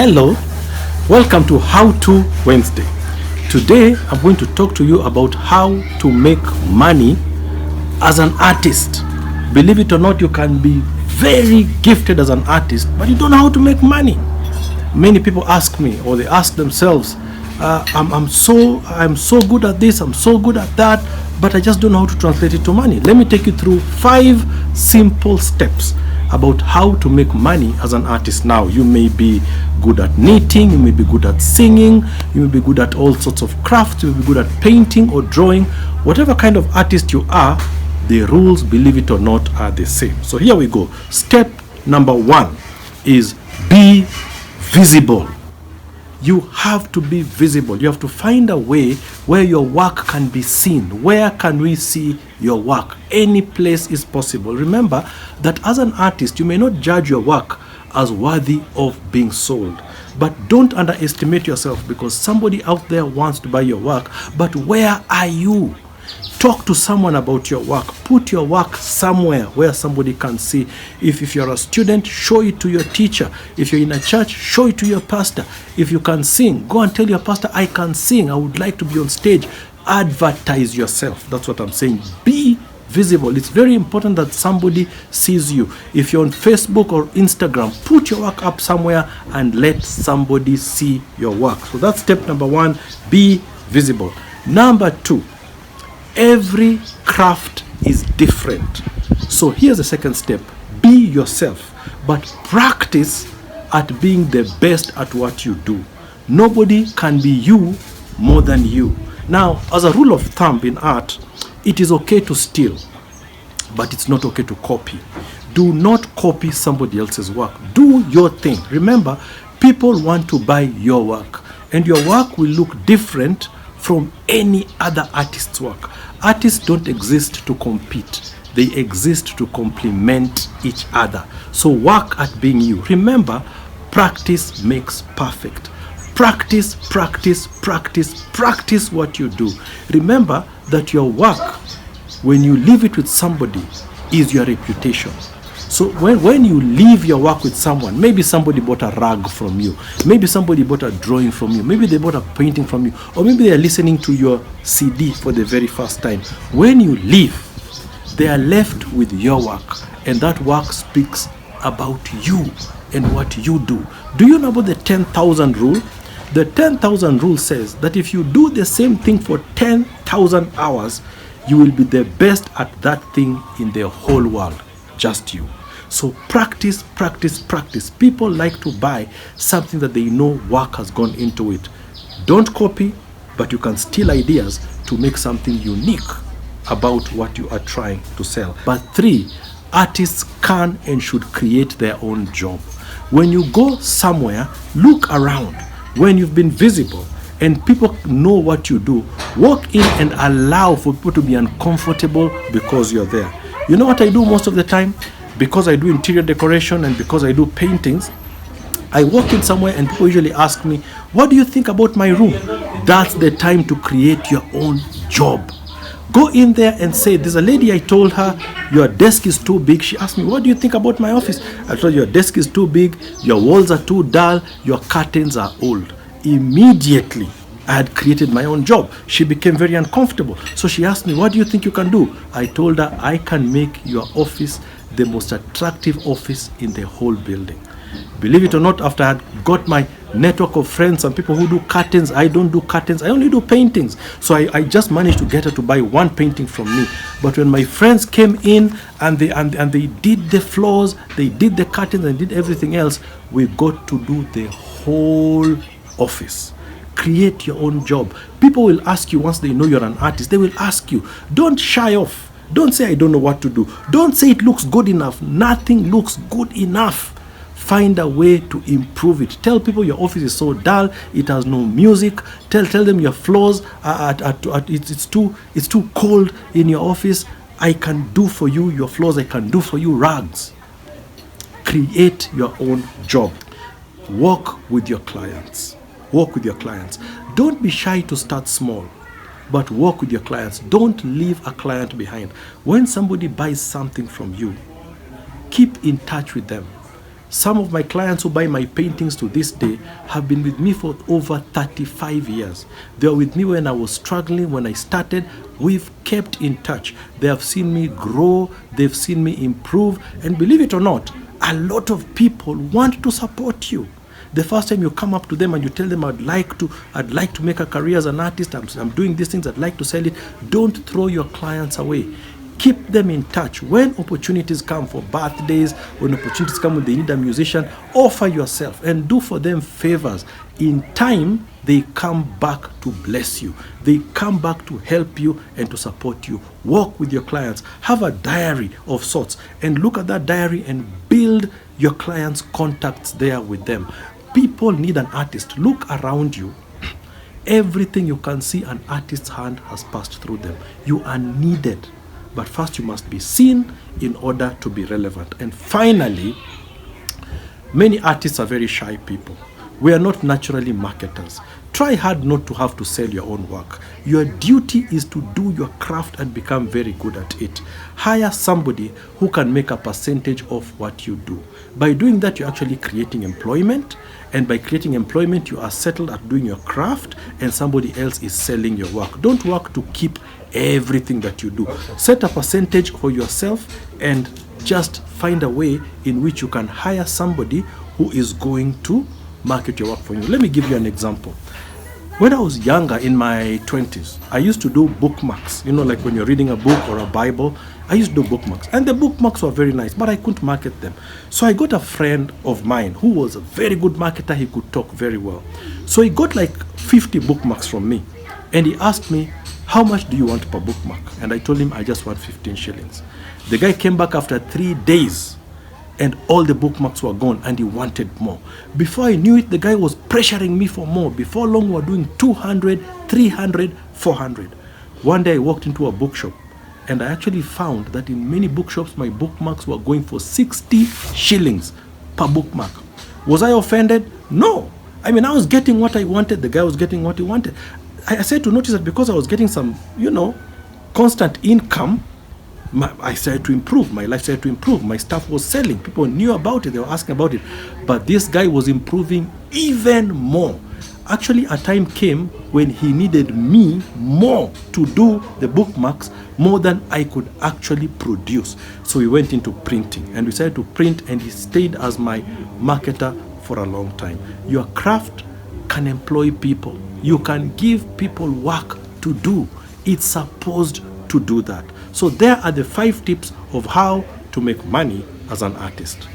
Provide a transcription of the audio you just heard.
Hello, welcome to How To Wednesday. Today I'm going to talk to you about how to make money as an artist. Believe it or not, you can be very gifted as an artist, but you don't know how to make money. Many people ask me, or they ask themselves, I'm so good at this, I'm so good at that, but I just don't know how to translate it to money. Let me take you through 5 simple steps about how to make money as an artist. Now, you may be good at knitting, you may be good at singing, you may be good at all sorts of crafts, you may be good at painting or drawing. Whatever kind of artist you are, the rules, believe it or not, are the same. So here we go. Step number 1 is be visible. You have to be visible. You have to find a way where your work can be seen. Where can we see your work? Any place is possible. Remember that as an artist, you may not judge your work as worthy of being sold. But don't underestimate yourself, because somebody out there wants to buy your work. But where are you? Talk to someone about your work. Put your work somewhere where somebody can see. If you're a student, show it to your teacher. If you're in a church, show it to your pastor. If you can sing, go and tell your pastor, I can sing, I would like to be on stage. Advertise yourself. That's what I'm saying. Be visible. It's very important that somebody sees you. If you're on Facebook or Instagram, put your work up somewhere and let somebody see your work. So that's step number 1, be visible. Number 2, every craft is different. So here's the second step. Be yourself, but practice at being the best at what you do. Nobody can be you more than you. Now, as a rule of thumb in art, it is okay to steal, but it's not okay to copy. Do not copy somebody else's work. Do your thing. Remember, people want to buy your work, and your work will look different from any other artist's work. Artists don't exist to compete. They exist to complement each other. So work at being you. Remember, practice makes perfect. Practice, practice, practice, practice what you do. Remember that your work, when you leave it with somebody, is your reputation. So when you leave your work with someone, maybe somebody bought a rug from you, maybe somebody bought a drawing from you, maybe they bought a painting from you, or maybe they are listening to your CD for the very first time. When you leave, they are left with your work, and that work speaks about you and what you do. Do you know about the 10,000 rule? The 10,000 rule says that if you do the same thing for 10,000 hours, you will be the best at that thing in the whole world. Just you. So practice, practice, practice. People like to buy something that they know work has gone into it. Don't copy, but you can steal ideas to make something unique about what you are trying to sell. But 3, artists can and should create their own job. When you go somewhere, look around. When you've been visible and people know what you do, walk in and allow for people to be uncomfortable because you're there. You know what I do most of the time? Because I do interior decoration and because I do paintings, I walk in somewhere and people usually ask me, what do you think about my room? That's the time to create your own job. Go in there and say, there's a lady, I told her, your desk is too big. She asked me, what do you think about my office? I told her, your desk is too big, your walls are too dull, your curtains are old. Immediately, I had created my own job. She became very uncomfortable. So she asked me, what do you think you can do? I told her, I can make your office the most attractive office in the whole building. Believe it or not, after I had got my network of friends and people who do curtains, I don't do curtains, I only do paintings. So I just managed to get her to buy one painting from me. But when my friends came in and they did the floors, they did the curtains and did everything else, we got to do the whole office. Create your own job. People will ask you once they know you're an artist, they will ask you. Don't shy off. Don't say I don't know what to do. Don't say it looks good enough. Nothing looks good enough. Find a way to improve it. Tell people your office is so dull, it has no music. Tell them your floors it's too cold in your office. I can do for you your floors. I can do for you rugs. Create your own job. Work with your clients. Work with your clients. Don't be shy to start small, but work with your clients. Don't leave a client behind. When somebody buys something from you, keep in touch with them. Some of my clients who buy my paintings to this day have been with me for over 35 years. They were with me when I was struggling, when I started. We've kept in touch. They have seen me grow, they've seen me improve, and believe it or not, a lot of people want to support you. The first time you come up to them and you tell them, I'd like to make a career as an artist, I'm doing these things, I'd like to sell it, don't throw your clients away. Keep them in touch. When opportunities come for birthdays, when opportunities come when they need a musician, offer yourself and do for them favors. In time, they come back to bless you. They come back to help you and to support you. Work with your clients. Have a diary of sorts and look at that diary and build your clients' contacts there with them. People need an artist. Look around you. Everything you can see, an artist's hand has passed through them. You are needed. But first you must be seen in order to be relevant. And finally, many artists are very shy people. We are not naturally marketers. Try hard not to have to sell your own work. Your duty is to do your craft and become very good at it. Hire somebody who can make a percentage of what you do. By doing that, you're actually creating employment. And by creating employment, you are settled at doing your craft and somebody else is selling your work. Don't work to keep everything that you do. Set a percentage for yourself and just find a way in which you can hire somebody who is going to market your work for you. Let me give you an example. When I was younger, in my 20s, I used to do bookmarks. You know, like when you're reading a book or a Bible, I used to do bookmarks. And the bookmarks were very nice, but I couldn't market them. So I got a friend of mine who was a very good marketer. He could talk very well. So he got like 50 bookmarks from me. And he asked me, how much do you want per bookmark? And I told him, I just want 15 shillings. The guy came back after 3 days and all the bookmarks were gone and he wanted more. Before I knew it, the guy was pressuring me for more. Before long, we were doing 200, 300, 400. One day I walked into a bookshop and I actually found that in many bookshops, my bookmarks were going for 60 shillings per bookmark. Was I offended? No. I mean, I was getting what I wanted. The guy was getting what he wanted. I said to notice that because I was getting some, constant income, I started to improve. My life started to improve. My stuff was selling. People knew about it. They were asking about it. But this guy was improving even more. Actually, a time came when he needed me more to do the bookmarks more than I could actually produce. So we went into printing and we started to print and he stayed as my marketer for a long time. Your craft can employ people. You can give people work to do. It's supposed to do that. So there are the 5 tips of how to make money as an artist.